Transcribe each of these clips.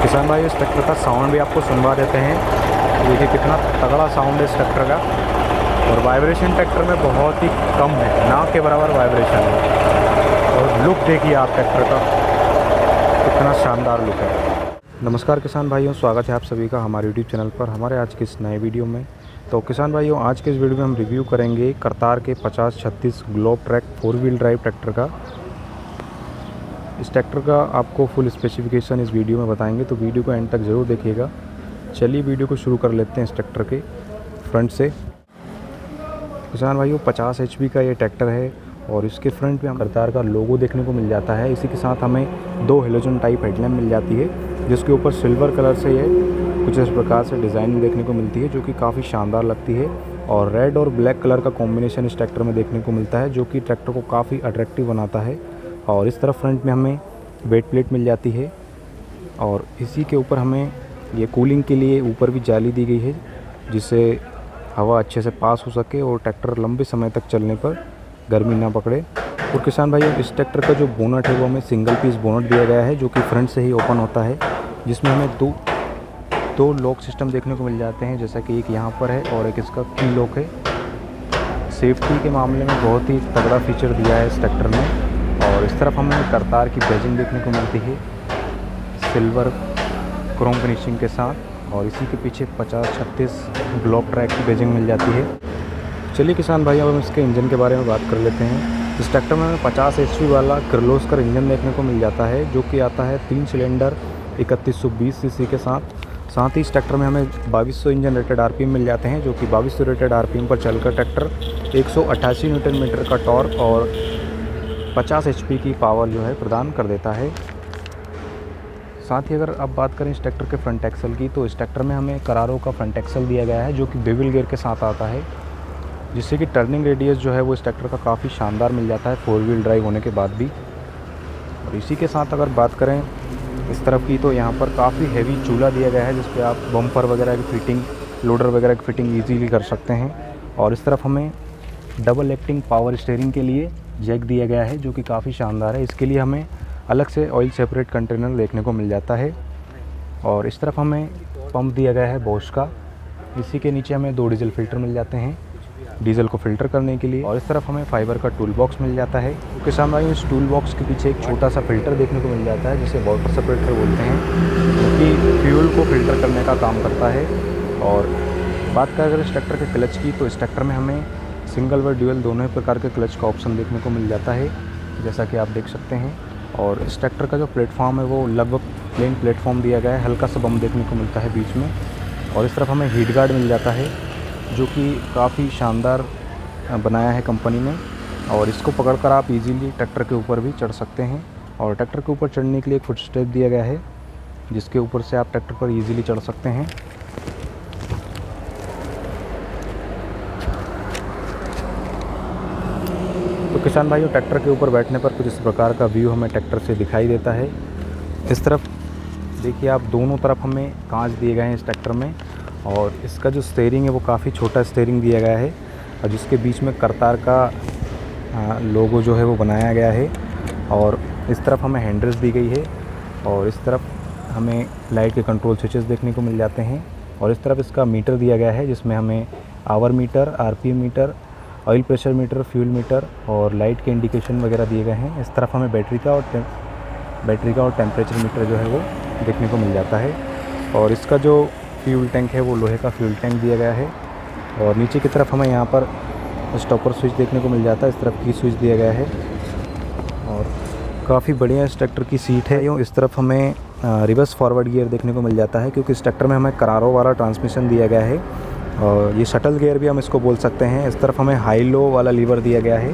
किसान भाई, इस ट्रैक्टर का साउंड भी आपको सुनवा देते हैं। देखिए कितना तगड़ा साउंड है इस ट्रैक्टर का, और वाइब्रेशन ट्रैक्टर में बहुत ही कम है, ना के बराबर वाइब्रेशन है। और लुक देखिए आप ट्रैक्टर का, कितना शानदार लुक है। नमस्कार किसान भाइयों, स्वागत है आप सभी का हमारे यूट्यूब चैनल पर हमारे आज के इस नए वीडियो में। तो किसान भाइयों, आज के इस वीडियो में हम रिव्यू करेंगे करतार के 5036 globe track 4 wheel drive tractor का। इस ट्रैक्टर का आपको फुल स्पेसिफिकेशन इस वीडियो में बताएंगे, तो वीडियो को एंड तक ज़रूर देखिएगा। चलिए वीडियो को शुरू कर लेते हैं इस ट्रैक्टर के फ्रंट से। किसान भाइयों, 50 HP का ये ट्रैक्टर है और इसके फ्रंट पे हम करतार का लोगो देखने को मिल जाता है। इसी के साथ हमें 2 हेलोजन टाइप हेडलैम्प मिल जाती है, जिसके ऊपर सिल्वर कलर से ये कुछ इस प्रकार से डिज़ाइन देखने को मिलती है, जो कि काफ़ी शानदार लगती है। और रेड और ब्लैक कलर का कॉम्बिनेशन इस ट्रैक्टर में देखने को मिलता है, जो कि ट्रैक्टर को काफ़ी अट्रैक्टिव बनाता है। और इस तरफ फ्रंट में हमें वेट प्लेट मिल जाती है, और इसी के ऊपर हमें ये कूलिंग के लिए ऊपर भी जाली दी गई है, जिससे हवा अच्छे से पास हो सके और ट्रैक्टर लंबे समय तक चलने पर गर्मी ना पकड़े। और किसान भाइयों, इस ट्रैक्टर का जो बोनट है वो हमें सिंगल पीस बोनट दिया गया है, जो कि फ्रंट से ही ओपन होता है, जिसमें हमें दो लॉक सिस्टम देखने को मिल जाते हैं, जैसा कि एक यहाँ पर है और एक इसका की लॉक है। सेफ्टी के मामले में बहुत ही तगड़ा फीचर दिया है इस ट्रैक्टर में। और इस तरफ हमें करतार की बैजिंग देखने को मिलती है सिल्वर क्रोम फिनिशिंग के साथ, और इसी के पीछे 5036 ग्लोब ट्रैक की बैजिंग मिल जाती है। चलिए किसान भाई, अब हम इसके इंजन के बारे में बात कर लेते हैं। इस ट्रैक्टर में हमें 50 HP वाला किर्लोस्कर इंजन देखने को मिल जाता है, जो कि आता है 3 सिलेंडर 3120 cc के साथ ही इस ट्रैक्टर में हमें 2200 इंजन रेटेड RPM मिल जाते हैं, जो कि 2200 रेटेड RPM पर चलकर ट्रैक्टर 188 Nm का टॉर्क और 50 HP की पावर जो है प्रदान कर देता है। साथ ही अगर अब बात करें इस ट्रैक्टर के फ्रंट एक्सल की, तो इस ट्रैक्टर में हमें करारो का फ्रंट एक्सल दिया गया है, जो कि बेवल गियर के साथ आता है, जिससे कि टर्निंग रेडियस जो है वो इस ट्रैक्टर का काफ़ी शानदार मिल जाता है 4 व्हील ड्राइव होने के बाद भी। और इसी के साथ अगर बात करें इस तरफ की, तो यहाँ पर काफ़ी हैवी चूल्हा दिया गया है, जिस पे आप बम्पर वगैरह की फिटिंग, लोडर वगैरह की फिटिंग ईजीली कर सकते हैं। और इस तरफ हमें डबल एक्टिंग पावर स्टीयरिंग के लिए जैक दिया गया है, जो कि काफ़ी शानदार है। इसके लिए हमें अलग से ऑयल सेपरेट कंटेनर देखने को मिल जाता है। और इस तरफ हमें पंप दिया गया है बॉश का। इसी के नीचे हमें 2 डीजल फिल्टर मिल जाते हैं डीजल को फिल्टर करने के लिए। और इस तरफ हमें फाइबर का टूल बॉक्स मिल जाता है। तो किसान भाई, इस टूल बॉक्स के पीछे एक छोटा सा फिल्टर देखने को मिल जाता है, जिसे वाटर सेपरेटर बोलते हैं, जो कि फ्यूल को फिल्टर करने का काम करता है। और बात करें अगर इस ट्रैक्टर के क्लच की, तो इस ट्रैक्टर में हमें सिंगल व ड्यूअल दोनों ही प्रकार के क्लच का ऑप्शन देखने को मिल जाता है, जैसा कि आप देख सकते हैं। और इस ट्रैक्टर का जो प्लेटफॉर्म है वो लगभग प्लेन प्लेटफॉर्म दिया गया है, हल्का सा बम देखने को मिलता है बीच में। और इस तरफ हमें हीट गार्ड मिल जाता है, जो कि काफ़ी शानदार बनाया है कंपनी ने, और इसको पकड़कर आप इजीली ट्रैक्टर के ऊपर भी चढ़ सकते हैं। और ट्रैक्टर के ऊपर चढ़ने के लिए एक फुट स्टेप दिया गया है, जिसके ऊपर से आप ट्रैक्टर पर इजीली चढ़ सकते हैं। तो किसान भाइयों, ट्रैक्टर के ऊपर बैठने पर कुछ इस प्रकार का व्यू हमें ट्रैक्टर से दिखाई देता है। इस तरफ देखिए आप, दोनों तरफ हमें कांच दिए गए हैं इस ट्रैक्टर में, और इसका जो स्टीयरिंग है वो काफ़ी छोटा स्टीयरिंग दिया गया है, और जिसके बीच में करतार का लोगो जो है वो बनाया गया है। और इस तरफ हमें हैंडल्स दी गई है, और इस तरफ हमें लाइट के कंट्रोल स्विचेस देखने को मिल जाते हैं। और इस तरफ इसका मीटर दिया गया है, जिसमें हमें hour meter, RPM meter, oil pressure meter, fuel meter और लाइट के इंडिकेशन वगैरह दिए गए हैं। इस तरफ हमें बैटरी का और टेम्परेचर मीटर जो है वो देखने को मिल जाता है। और इसका जो फ्यूल टैंक है वो लोहे का फ्यूल टैंक दिया गया है। और नीचे की तरफ हमें यहाँ पर स्टॉपर स्विच देखने को मिल जाता है, इस तरफ की स्विच दिया गया है। और काफ़ी बढ़िया इस ट्रैक्टर की सीट है। यूँ इस तरफ हमें रिवर्स फॉरवर्ड गियर देखने को मिल जाता है, क्योंकि इस ट्रैक्टर में हमें करारो वाला ट्रांसमिशन दिया गया है, और ये शटल गियर भी हम इसको बोल सकते हैं। इस तरफ हमें हाई लो वाला लीवर दिया गया है।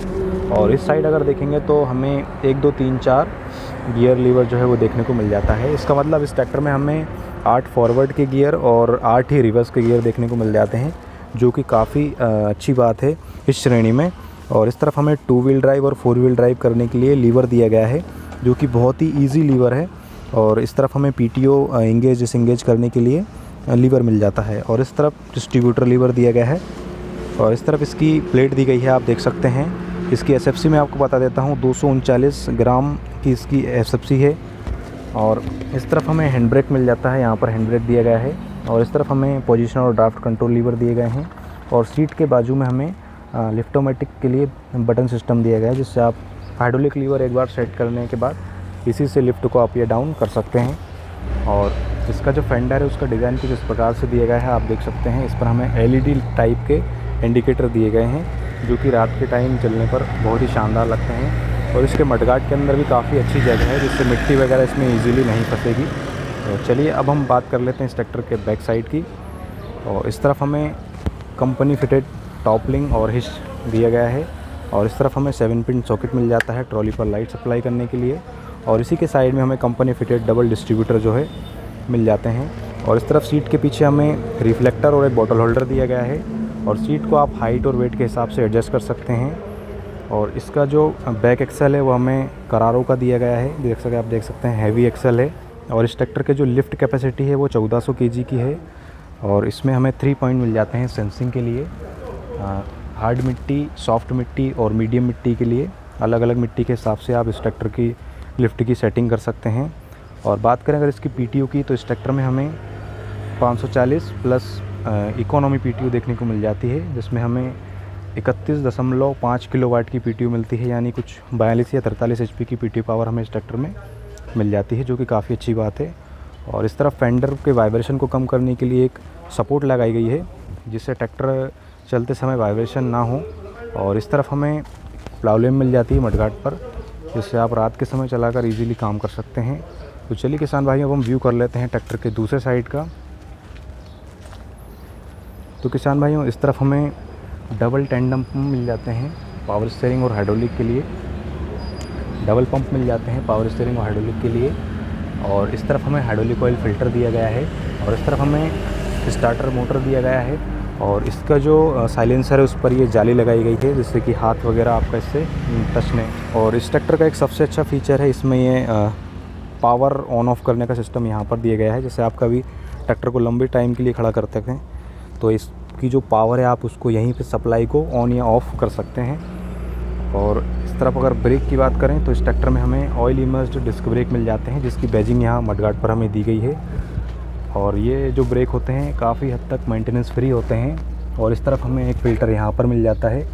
और इस साइड अगर देखेंगे तो हमें 1 2 3 4 गियर लीवर जो है वो देखने को मिल जाता है। इसका मतलब इस ट्रैक्टर में हमें 8 फॉरवर्ड के गियर और 8 ही रिवर्स के गियर देखने को मिल जाते हैं, जो कि काफ़ी अच्छी बात है इस श्रेणी में। और इस तरफ हमें 2 व्हील ड्राइव और 4 व्हील ड्राइव करने के लिए लीवर दिया गया है, जो कि बहुत ही ईजी लीवर है। और इस तरफ हमें PTO इंगेज डिसंगेज करने के लिए लीवर मिल जाता है। और इस तरफ डिस्ट्रीब्यूटर लीवर दिया गया है, और इस तरफ इसकी प्लेट दी गई है, आप देख सकते हैं। इसकी SFC मैं आपको बता देता हूँ, 239 ग्राम की इसकी SFC है। और इस तरफ हमें हैंड ब्रेक मिल जाता है, यहाँ पर हैंड ब्रेक दिया गया है। और इस तरफ हमें पोजीशन और ड्राफ्ट कंट्रोल लीवर दिए गए हैं। और सीट के बाजू में हमें लिफ्टोमेटिक के लिए बटन सिस्टम दिया गया है, जिससे आप हाइड्रोलिक लीवर एक बार सेट करने के बाद इसी से लिफ्ट को अप या डाउन कर सकते हैं। और इसका जो फेंडर है उसका डिज़ाइन कुछ इस प्रकार से दिया गया है, आप देख सकते हैं। इस पर हमें LED टाइप के इंडिकेटर दिए गए हैं, जो कि रात के टाइम चलने पर बहुत ही शानदार लगते हैं। और इसके मडगार्ड के अंदर भी काफ़ी अच्छी जगह है, जिससे मिट्टी वगैरह इसमें ईज़िली नहीं फंसेगी। तो चलिए अब हम बात कर लेते हैं इस ट्रैक्टर के बैक साइड की। और इस तरफ हमें कंपनी फिटेड टॉपलिंग और हिच दिया गया है। और इस तरफ हमें 7 पिन सॉकेट मिल जाता है ट्रॉली पर लाइट सप्लाई करने के लिए। और इसी के साइड में हमें कंपनी फिटेड डबल डिस्ट्रीब्यूटर जो है मिल जाते हैं। और इस तरफ सीट के पीछे हमें रिफ्लेक्टर और एक बॉटल होल्डर दिया गया है। और सीट को आप हाइट और वेट के हिसाब से एडजस्ट कर सकते हैं। और इसका जो बैक एक्सल है वो हमें करारो का दिया गया है, आप देख सकते हैं हैवी एक्सल है। और इस ट्रैक्टर के जो लिफ्ट कैपेसिटी है वो 1400 kg की है। और इसमें हमें 3 पॉइंट मिल जाते हैं सेंसिंग के लिए, हार्ड मिट्टी, सॉफ्ट मिट्टी और मीडियम मिट्टी के लिए। अलग अलग मिट्टी के हिसाब से आप इस ट्रैक्टर की लिफ्ट की सेटिंग कर सकते हैं। और बात करें अगर इसकी PTO की, तो इस ट्रैक्टर में हमें 540 प्लस इकोनॉमी PTO देखने को मिल जाती है, जिसमें हमें 31.5 किलोवाट की PTO मिलती है, यानी कुछ 42 या 43 HP की PTO पावर हमें इस ट्रैक्टर में मिल जाती है, जो कि काफ़ी अच्छी बात है। और इस तरफ फेंडर के वाइब्रेशन को कम करने के लिए एक सपोर्ट लगाई गई है, जिससे ट्रैक्टर चलते समय वाइब्रेशन ना हो। और इस तरफ हमें प्लाउलेम मिल जाती है मडगार्ड पर, जिससे आप रात के समय चलाकर इजीली काम कर सकते हैं। तो चलिए किसान भाइयों, अब हम व्यू कर लेते हैं ट्रैक्टर के दूसरे साइड का। तो किसान भाइयों, इस तरफ हमें डबल टेंडम पंप मिल जाते हैं पावर स्टीयरिंग और हाइड्रोलिक के लिए। डबल पंप मिल जाते हैं पावर स्टीयरिंग और हाइड्रोलिक के लिए। और इस तरफ हमें हाइड्रोलिक ऑयल फ़िल्टर दिया गया है। और इस तरफ हमें स्टार्टर मोटर दिया गया है। और इसका जो साइलेंसर है उस पर ये जाली लगाई गई है, जिससे कि हाथ वगैरह आपका इससे टच नहीं। और इस ट्रैक्टर का एक सबसे अच्छा फीचर है, इसमें ये पावर ऑन ऑफ करने का सिस्टम यहाँ पर दिया गया है। जैसे आप कभी ट्रैक्टर को लंबे टाइम के लिए खड़ा करते हैं, तो इसकी जो पावर है आप उसको यहीं पे सप्लाई को ऑन या ऑफ़ कर सकते हैं। और इस तरफ अगर ब्रेक की बात करें, तो इस ट्रैक्टर में हमें ऑयल इमर्स्ड डिस्क ब्रेक मिल जाते हैं, जिसकी बैजिंग यहाँ मडगार्ड पर हमें दी गई है। और ये जो ब्रेक होते हैं काफ़ी हद तक मेंटेनेंस फ्री होते हैं। और इस तरफ हमें एक फ़िल्टर यहाँ पर मिल जाता है।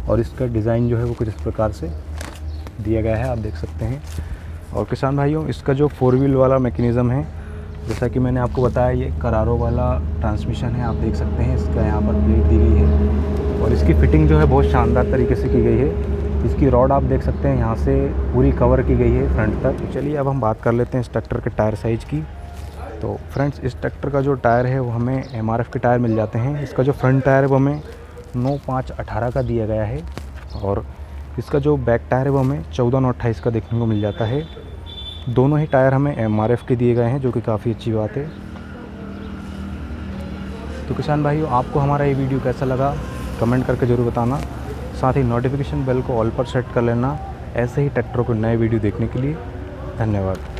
और इसका डिज़ाइन जो है वो कुछ इस प्रकार से दिया गया है, आप देख सकते हैं। और किसान भाइयों, इसका जो 4 व्हील वाला मैकेनिज़्म है, जैसा कि मैंने आपको बताया, ये करारो वाला ट्रांसमिशन है, आप देख सकते हैं। इसका यहाँ पर प्लेट दी गई है। और इसकी फ़िटिंग जो है बहुत शानदार तरीके से की गई है। इसकी रॉड आप देख सकते हैं यहाँ से पूरी कवर की गई है फ्रंट तक। तो चलिए अब हम बात कर लेते हैं इस ट्रैक्टर के टायर साइज़ की। तो फ्रेंड्स, इस ट्रैक्टर का जो टायर है वो हमें MRF के टायर मिल जाते हैं। इसका जो फ्रंट टायर है वो हमें 9.5/18 का दिया गया है। और इसका जो बैक टायर है वो हमें 14/28 का देखने को मिल जाता है। दोनों ही टायर हमें MRF के दिए गए हैं, जो कि काफ़ी अच्छी बात है। तो किसान भाइयों, आपको हमारा ये वीडियो कैसा लगा कमेंट करके ज़रूर बताना। साथ ही नोटिफिकेशन बेल को ऑल पर सेट कर लेना, ऐसे ही ट्रैक्टरों को नए वीडियो देखने के लिए। धन्यवाद।